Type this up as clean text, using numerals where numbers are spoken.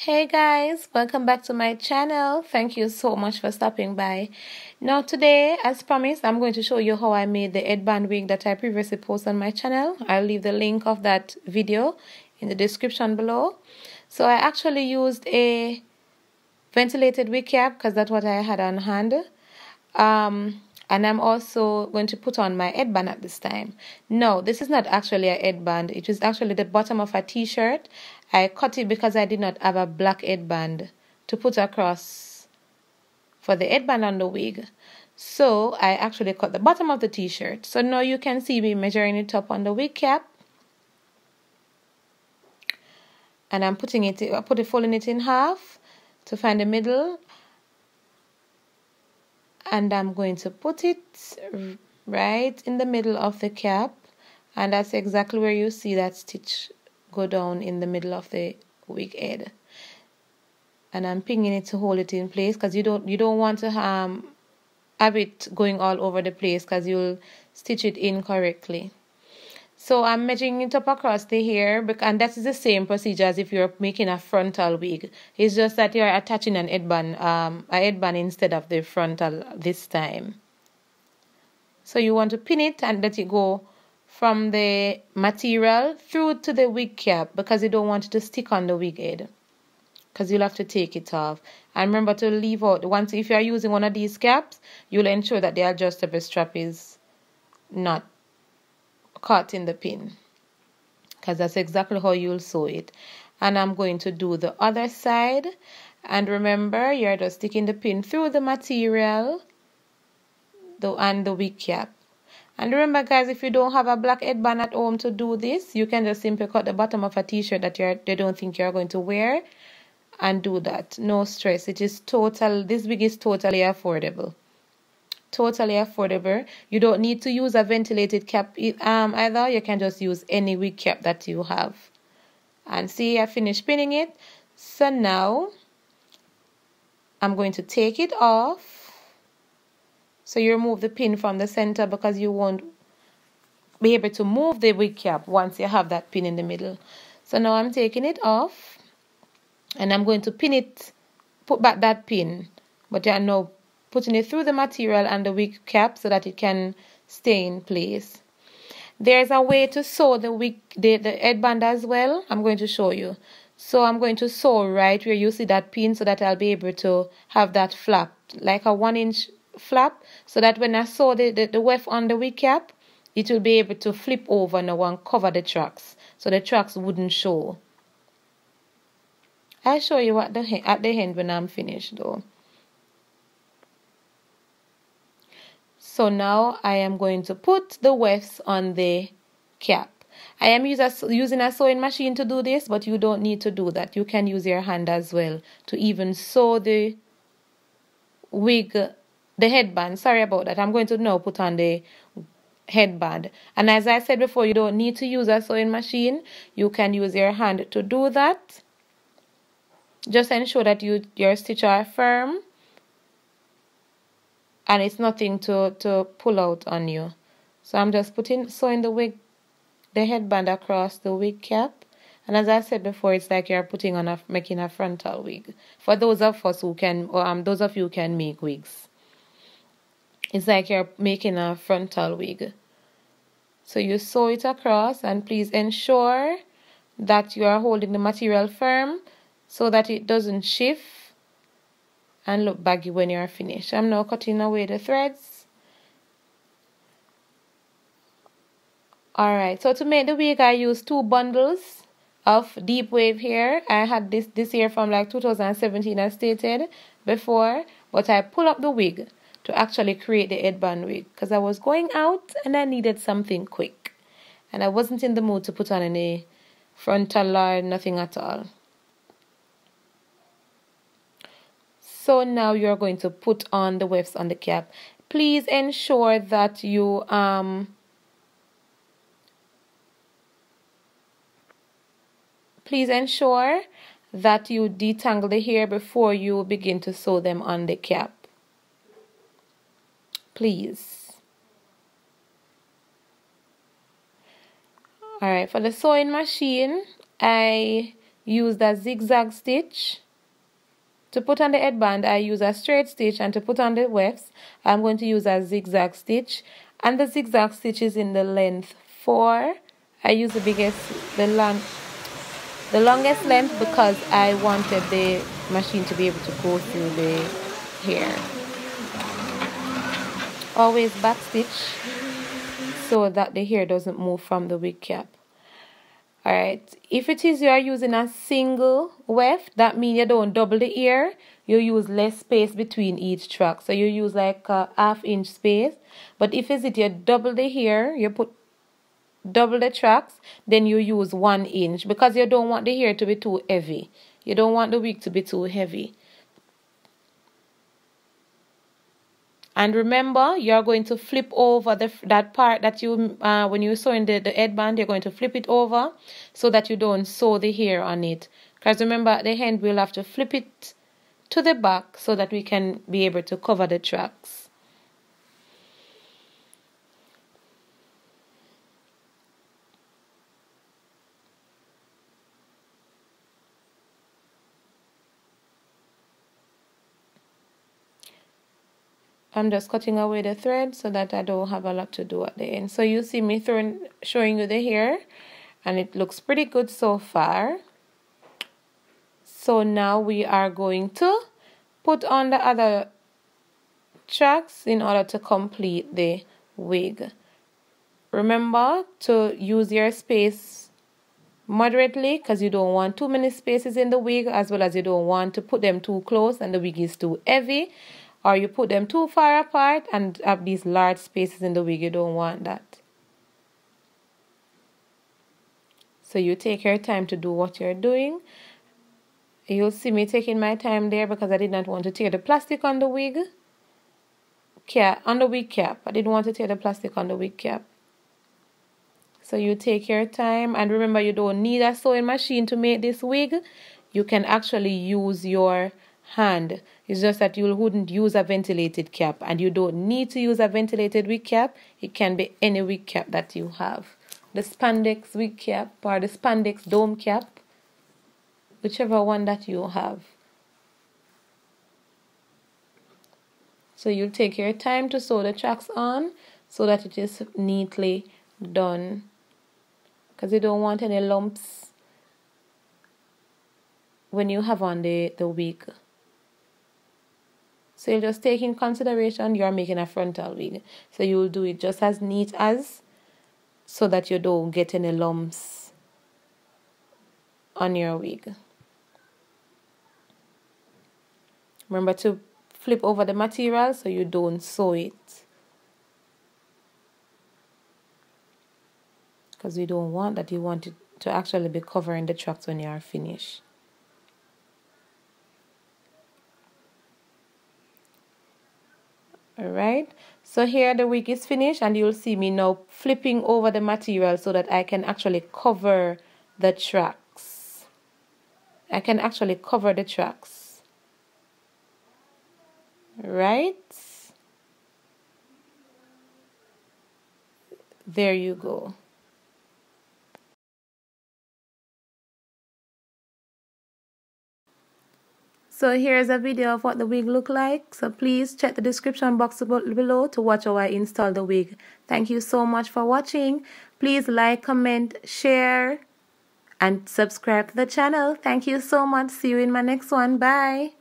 Hey guys, welcome back to my channel. Thank you so much for stopping by. Now today, as promised, I'm going to show you how I made the headband wig that I previously posted on my channel. I'll leave the link of that video in the description below. So I actually used a ventilated wig cap because that's what I had on hand. And I'm also going to put on my headband at this time. No, this is not actually a headband. It is actually the bottom of a t-shirt. I cut it because I did not have a black headband to put across for the headband on the wig. So I actually cut the bottom of the t-shirt. So now you can see me measuring it up on the wig cap. And I'm folding it in half to find the middle. And I'm going to put it right in the middle of the cap, and that's exactly where you see that stitch go down in the middle of the wig head. And I'm pinning it to hold it in place because you don't want to have it going all over the place because you'll stitch it incorrectly. So I'm measuring it up across the hair, and that is the same procedure as if you're making a frontal wig. It's just that you're attaching a headband instead of the frontal this time. So you want to pin it and let it go from the material through to the wig cap because you don't want it to stick on the wig head because you'll have to take it off. And remember to leave out, if you're using one of these caps, you'll ensure that the adjustable strap is not caught in the pin because that's exactly how you'll sew it. And I'm going to do the other side, and remember you're just sticking the pin through the material and the wig cap. And remember guys, if you don't have a black headband at home to do this, you can just simply cut the bottom of a t-shirt that they don't think you're going to wear and do that. No stress. This wig is totally affordable. Totally affordable. You don't need to use a ventilated cap either. You can just use any wig cap that you have. And see, I finished pinning it. So now I'm going to take it off. So you remove the pin from the center because you won't be able to move the wig cap once you have that pin in the middle. So now I'm taking it off and I'm going to put back that pin, but I know putting it through the material and the wig cap so that it can stay in place. There's a way to sew the headband as well. I'm going to show you. So I'm going to sew right where you see that pin so that I'll be able to have that flap, like a 1-inch flap, so that when I sew the weft on the wig cap, it will be able to flip over now and cover the tracks, so the tracks wouldn't show. I'll show you at the end when I'm finished though. So now I am going to put the wefts on the cap. I am using a sewing machine to do this, but you don't need to do that. You can use your hand as well to even sew the headband. Sorry about that. I'm going to now put on the headband. And as I said before, you don't need to use a sewing machine. You can use your hand to do that. Just ensure that your stitches are firm and it's nothing to pull out on you. So I'm just sewing the headband across the wig cap. And as I said before, it's like you're making a frontal wig. For those of us who can, those of you who can make wigs, it's like you're making a frontal wig. So you sew it across, and please ensure that you are holding the material firm so that it doesn't shift and look baggy when you're finished. I'm now cutting away the threads. Alright, so to make the wig I used 2 bundles of deep wave hair. I had this hair from like 2017 as stated before, but I pull up the wig to actually create the headband wig because I was going out and I needed something quick. And I wasn't in the mood to put on any frontal or nothing at all. So now you're going to put on the wefts on the cap. Please ensure that you detangle the hair before you begin to sew them on the cap. Please. Alright, for the sewing machine, I use the zigzag stitch. To put on the headband, I use a straight stitch, and to put on the wefts, I'm going to use a zigzag stitch. And the zigzag stitch is in the length 4. I use the longest length because I wanted the machine to be able to go through the hair. Always back stitch so that the hair doesn't move from the wig cap. Alright, if it is you are using a single weft, that means you don't double the ear. You use less space between each track. So you use like a ½ inch space. But if it's you double the hair, you put double the tracks, then you use 1 inch because you don't want the hair to be too heavy. You don't want the wig to be too heavy. And remember, you're going to flip over that part that you, when you're sewing the headband, you're going to flip it over so that you don't sew the hair on it. Because remember, at the end, we'll have to flip it to the back so that we can be able to cover the tracks. I'm just cutting away the thread so that I don't have a lot to do at the end. So you see me showing you the hair, and it looks pretty good so far. So now we are going to put on the other tracks in order to complete the wig. Remember to use your space moderately because you don't want too many spaces in the wig, as well as you don't want to put them too close and the wig is too heavy. Or you put them too far apart and have these large spaces in the wig. You don't want that. So you take your time to do what you're doing. You'll see me taking my time there because I did not want to tear the plastic on the wig cap. I didn't want to tear the plastic on the wig cap. So you take your time, and remember, you don't need a sewing machine to make this wig. You can actually use your hand. It's just that you wouldn't use a ventilated cap, and you don't need to use a ventilated wig cap. It can be any wig cap that you have. The spandex wig cap or the spandex dome cap, whichever one that you have. So you'll take your time to sew the tracks on so that it is neatly done, because you don't want any lumps when you have on the wig. So you'll just take in consideration you're making a frontal wig. So you'll do it just as neat as, so that you don't get any lumps on your wig. Remember to flip over the material so you don't sew it, because we don't want that. You want it to actually be covering the tracks when you are finished. Alright, so here the wig is finished, and you'll see me now flipping over the material so that I can actually cover the tracks. I can actually cover the tracks. Right? There you go. So here's a video of what the wig look like. So please check the description box below to watch how I install the wig. Thank you so much for watching. Please like, comment, share, and subscribe to the channel. Thank you so much. See you in my next one. Bye.